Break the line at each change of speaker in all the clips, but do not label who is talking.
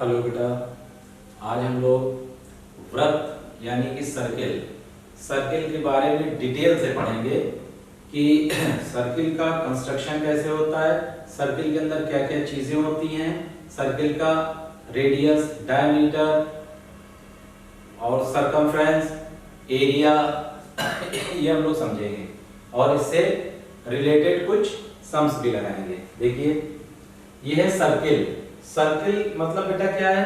Hello बेटा, आज हम लोग वृत्त यानी कि सर्किल के बारे में डिटेल से पढ़ेंगे कि सर्किल का कंस्ट्रक्शन कैसे होता है, सर्किल के अंदर क्या क्या चीजें होती हैं, सर्किल का रेडियस, डायमीटर और सरकमफ्रेंस, एरिया ये हम लोग समझेंगे और इससे रिलेटेड कुछ सम्स भी लगाएंगे। देखिए, ये है सर्किल। सर्किल मतलब बेटा क्या है?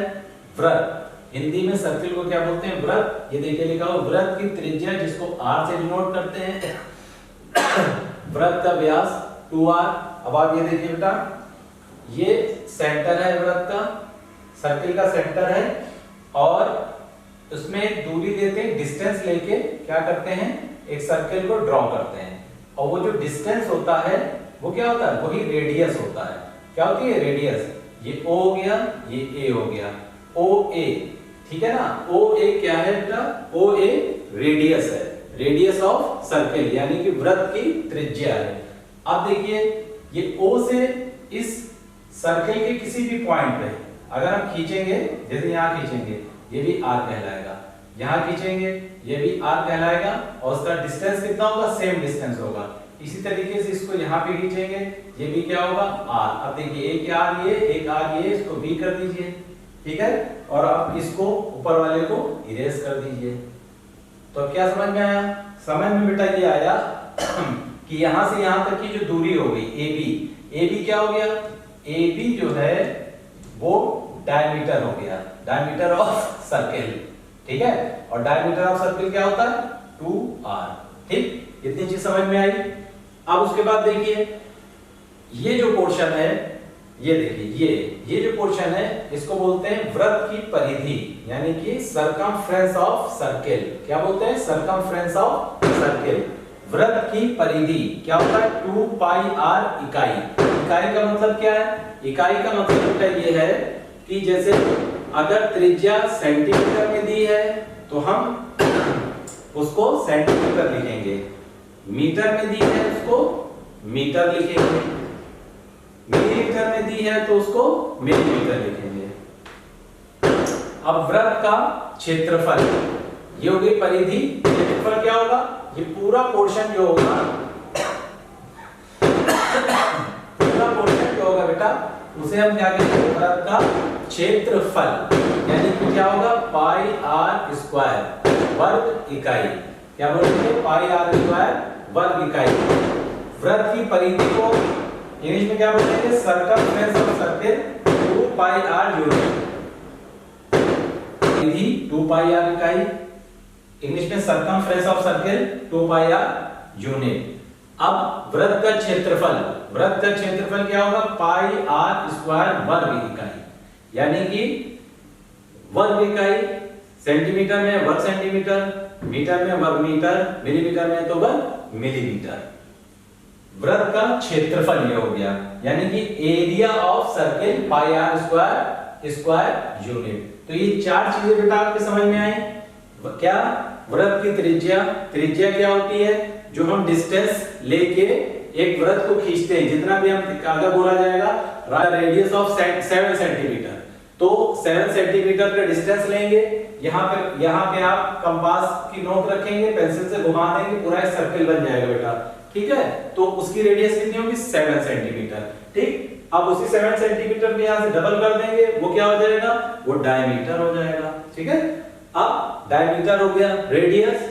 वृत्त। हिंदी में सर्किल को क्या बोलते हैं? वृत्त। ये देखिए लिखा हो वृत्त की त्रिज्या, जिसको r से डिनोट करते हैं। वृत्त का व्यास 2r। अब आप ये देखिए बेटा, ये सेंटर है वृत्त का, सर्किल का सेंटर है और उसमें दूरी देते हैं, डिस्टेंस लेके क्या करते हैं, एक सर्किल को ड्रॉ करते हैं और वो जो डिस्टेंस होता है वो क्या होता है? वही रेडियस होता है। क्या होती है? रेडियस। ये O हो गया, ये A हो गया, OA, ठीक है ना। OA क्या है बेटा? OA रेडियस है, रेडियस ऑफ सर्किल यानी कि वृत्त की त्रिज्या है। अब देखिए, ये O से इस सर्किल के किसी भी पॉइंट पे अगर हम खींचेंगे, जैसे यहाँ खींचेंगे, ये भी R कहलाएगा, यहाँ खींचेंगे ये भी R कहलाएगा और उसका डिस्टेंस कितना होगा? सेम डिस्टेंस होगा। इसी तरीके से इसको यहाँ पे खींचेंगे, ये भी क्या होगा? R। अब देखिए, एक R ये, एक R ये, इसको B कर दीजिए, ठीक है। और अब इसको ऊपर वाले को इरेज कर दीजिए। तो अब क्या समझ में आया? समझ में बेटा ये आया कि यहाँ से यहाँ तक की जो दूरी हो गई AB क्या हो गया? AB जो है वो डायमीटर हो गया, डायमीटर ऑफ सर्किल, ठीक है। और डायमीटर ऑफ सर्किल क्या होता है? 2r। ठीक, इतनी चीज समझ में आई। अब उसके बाद देखिए, ये जो पोर्शन है, ये देखिए, ये जो पोर्शन है इसको बोलते हैं वृत्त की परिधि यानी कि सरकमफ्रेंस ऑफ सर्किल। क्या बोलते हैं? Circumference of circle. वृत्त की परिधि क्या होता है? 2 पाई r इकाई। इकाई का मतलब क्या है? इकाई का मतलब बेटा ये है कि जैसे अगर त्रिज्या सेंटीमीटर में दी है तो हम उसको सेंटीमीटर लिखेंगे, मीटर में दी है उसको मीटर लिखेंगे, मिलीमीटर में दी है तो उसको मिलीमीटर लिखेंगे। अब वृत्त का क्षेत्रफल, ये हो गई परिधि। क्षेत्रफल क्या होगा? ये पूरा पोर्शन जो होगा, पूरा पोर्शन जो होगा बेटा, उसे हम क्या कहेंगे? वृत्त का क्षेत्रफल यानी कि क्या होगा? पाई r स्क्वायर वर्ग इकाई। क्या बोलेंगे? पाई r स्क्वायर वर्ग इकाई। वृत्त की परिधि को इंग्लिश में क्या बोलेंगे? Circumference of circle 2 pi r unit. परिधि 2 पाई r इकाई, इंग्लिश में circumference of circle 2 pi r unit. अब वृत्त का क्षेत्रफल, वृत्त का क्षेत्रफल क्या होगा? पाई r स्क्वायर वर्ग इकाई यानी कि वर्ग इकाई सेंटीमीटर में वर्ग सेंटीमीटर, मीटर में वर्ग मीटर, मिलीमीटर में तो वर्ग मिलीमीटर। वृत्त का क्षेत्रफल ये हो गया यानी कि area of circle pi r square unit. तो ये चार चीजें बेटा आपके समझ में आई। क्या? वृत्त की त्रिज्या, त्रिज्या क्या होती है? जो हम डिस्टेंस लेके एक वृत्त को खींचते हैं, जितना भी हम अगर बोला जाएगा रेडियस ऑफ 7 सेंटीमीटर, तो 7 सेंटीमीटर का डिस्टेंस लेंगे। यहाँ पे आप कंपास की नोक रखेंगे, पेंसिल से घुमा देंगे, पूरा एक सर्किल बन जाएगा बेटा, ठीक है। तो उसकी रेडियस कितनी होगी? 7 सेंटीमीटर। ठीक, अब उसी 7 सेंटीमीटर में यहाँ से डबल कर देंगे, वो क्या हो जाएगा? वो डायमीटर हो जाएगा, ठीक है। अब डायमीटर हो गया रेडियस,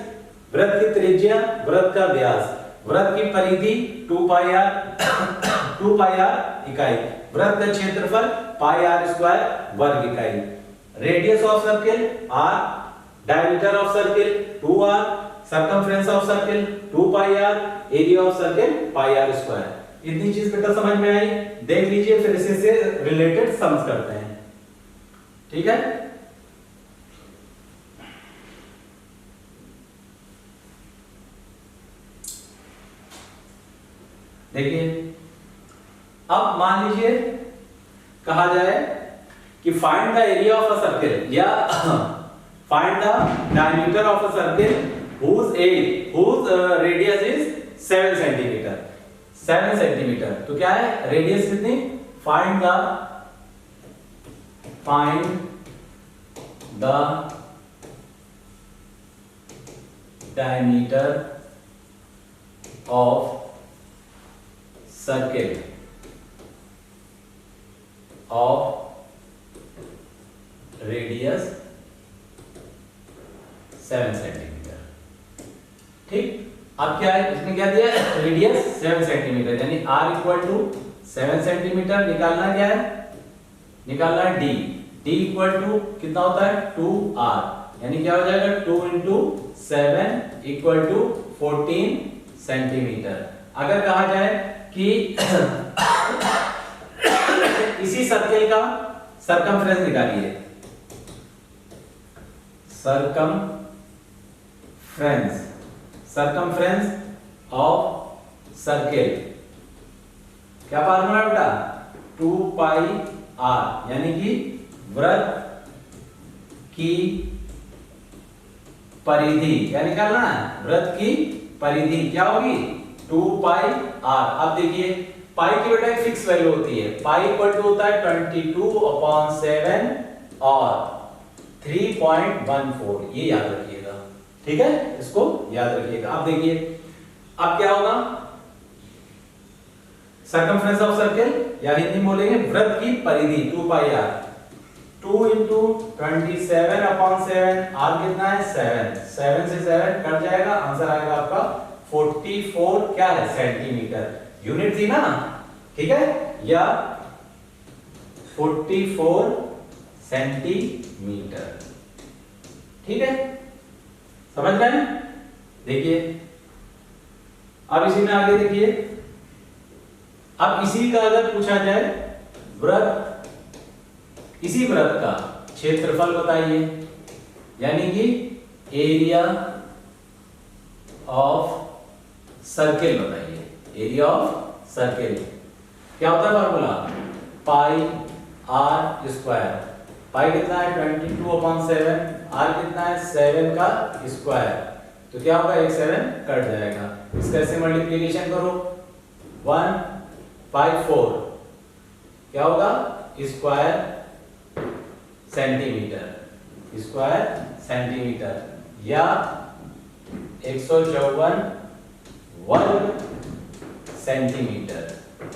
वृत्त की त्रिज्या, वृत्त का व्यास, वृत्त की परिधि 2 पाई r इकाई, वृत्त का क्षेत्रफल पाई r स्क्वायर वर्ग इकाई, radius of circle r, diameter of circle 2r, circumference of circle 2 pi r, area of circle pi r square. इतनी चीज बेटा समझ में आई। देख लीजिए, फिर इसी से रिलेटेड सम्स करते हैं, ठीक है। देखिए, अब मान लीजिए कहा जाए कि find the area of a circle या find the diameter of a circle whose radius is 7 centimetre. 7 centimetre तो क्या है? रेडियस कितनी? Find the find the diameter of circle of radius 7 centimetre. ठीक, अब क्या है, इसमें क्या दिया है, रेडियस 7 सेंटीमीटर, यानी r इक्वल टू 7 सेंटीमीटर। निकालना क्या है, निकालना है d। d इक्वल टू कितना होता है, 2r, यानी क्या हो जाएगा 2 इंटू 7 इक्वल टू 14 सेंटीमीटर। अगर कहा जाए कि इसी सर्कल का सरकमफ्रेंस निकालिए, सरकमफ्रेंस ऑफ सर्कल, क्या फार्मूला बेटा, 2 पाई r, यानी कि वृत्त की परिधि, क्या निकालना है, वृत्त की परिधि क्या होगी, 2 पाई r। अब देखिए पाई की बेटा एक फिक्स वैल्यू होती है, पाई इक्वल टू होता है 22/7 और 3.14, ये याद रखिएगा, ठीक है, इसको याद रखिएगा। अब देखिए अब क्या होगा, सर्कमफ्रेंस ऑफ सर्कल, या हिंदी में बोलेंगे वृत्त की परिधि 2 पाई r, 2 इंटू 27/7, r कितना है 7, 7 से 7 कट जाएगा, आंसर आएगा आपका 44 क्या है सेंटीमीटर, यूनिट थी ना, ठीक है, या 44 सेंटीमीटर। ठीक है, समझ रहे हैं। देखिए अब इसी में आगे देखिए, अब इसी का अगर पूछा जाए वृत्त, इसी वृत्त का क्षेत्रफल बताइए, यानी कि एरिया ऑफ सर्कल बताइए, एरिया ऑफ सर्कल क्या होता है फॉर्मूला, पाई r स्क्वायर, पाई कितना है 22/7, r कितना है 7 का स्क्वायर, तो क्या होगा, एक 7 कट जाएगा, इसका ऐसे मल्टीप्लिकेशन करो, 154 क्या होगा, स्क्वायर सेंटीमीटर, स्क्वायर सेंटीमीटर, या 154 वर्ग सेंटीमीटर।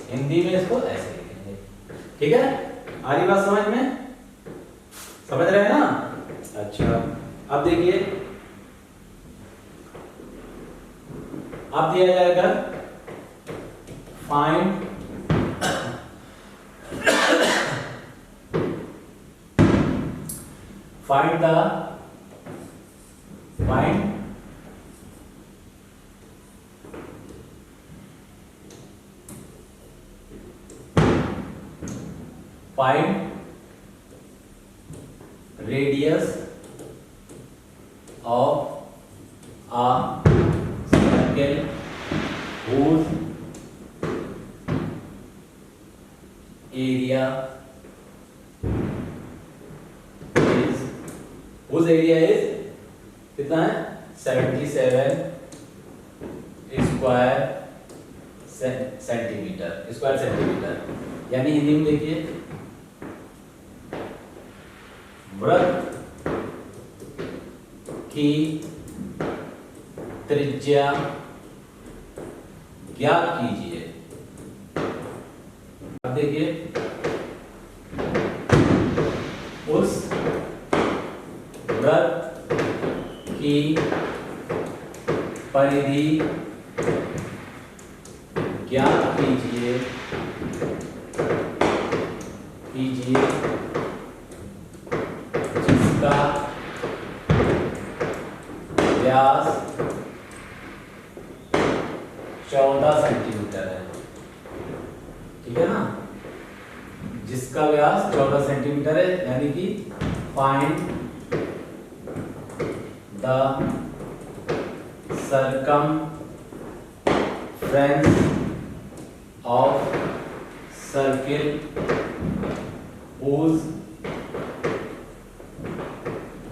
हिंदी में इसको ऐसे लिखेंगे, ठीक है, आ रही बात समझ में, समझ रहे हैं ना। अच्छा अब देखिए, अब दिया जाएगा find find the find radius of a circle whose area is कितना है 77 स्क्वायर सेंटीमीटर, यानी हिंदी में देखिए वृत्त की त्रिज्या ज्ञात कीजिए। अब देखिए उस वृत्त की परिधि ज्ञात कीजिए जिसका व्यास 14 सेंटीमीटर है, ठीक है ना, जिसका व्यास 14 सेंटीमीटर है, यानी कि find the circumference of circle whose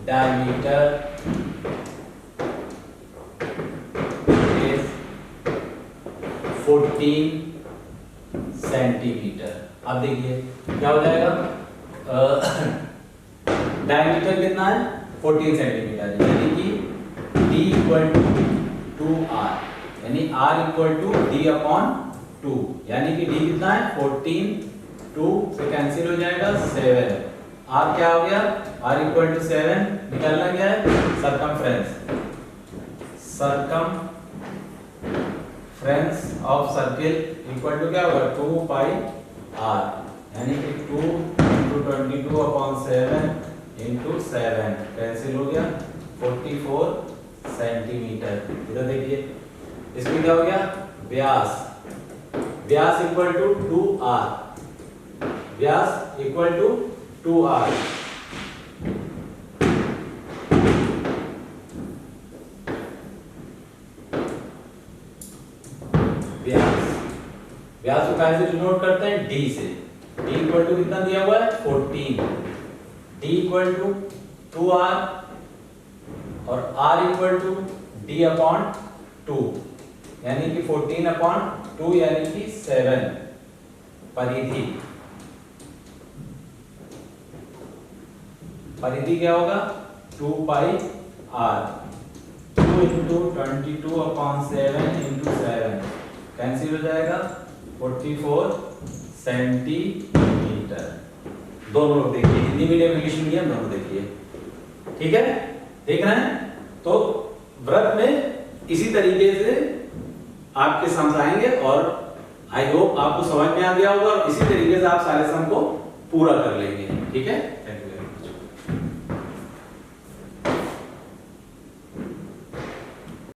diameter is 14 centimetre. अब देखिए क्या हो जाएगा, डायमीटर कितना है 14 सेंटीमीटर, यानी कि d इक्वल टू 2r, यानी r equal to d upon 2, यानी कि d कितना है 14, 2 से कैंसिल हो जाएगा 7, r क्या हो गया r इक्वल टू 7, निकालना क्या है circumference of circle equal to क्या होगा 2 पाई r, यानी कि 2 इंटू 22 अपॉन 7 इंटू 7 कैंसिल हो गया 44 सेंटीमीटर। इधर देखिए इसमें क्या हो गया व्यास इक्वल टू 2r, व्यास इक्वल टू 2r, व्यास को कैसे डिनोट करते हैं d से, d इक्वल टू कितना दिया हुआ है 14, d इक्वल टू 2r और r equal to d upon 2, यानी कि 14 अपॉन 2 यानी कि 7, परिधि क्या होगा 2 पाई r, 2 into 22 upon 7 into 7 cancel हो जाएगा 44 सेंटीमीटर। दोनों लोग देखिए, हिंदी मीडियम इंग्लिश मीडियम दोनों देखिए, ठीक है, देख रहे हैं। तो वृत्त में इसी तरीके से आपके सम्स आएंगे और आई होप आपको समझ में आ गया होगा और इसी तरीके से आप सारे सम को पूरा कर लेंगे, ठीक है।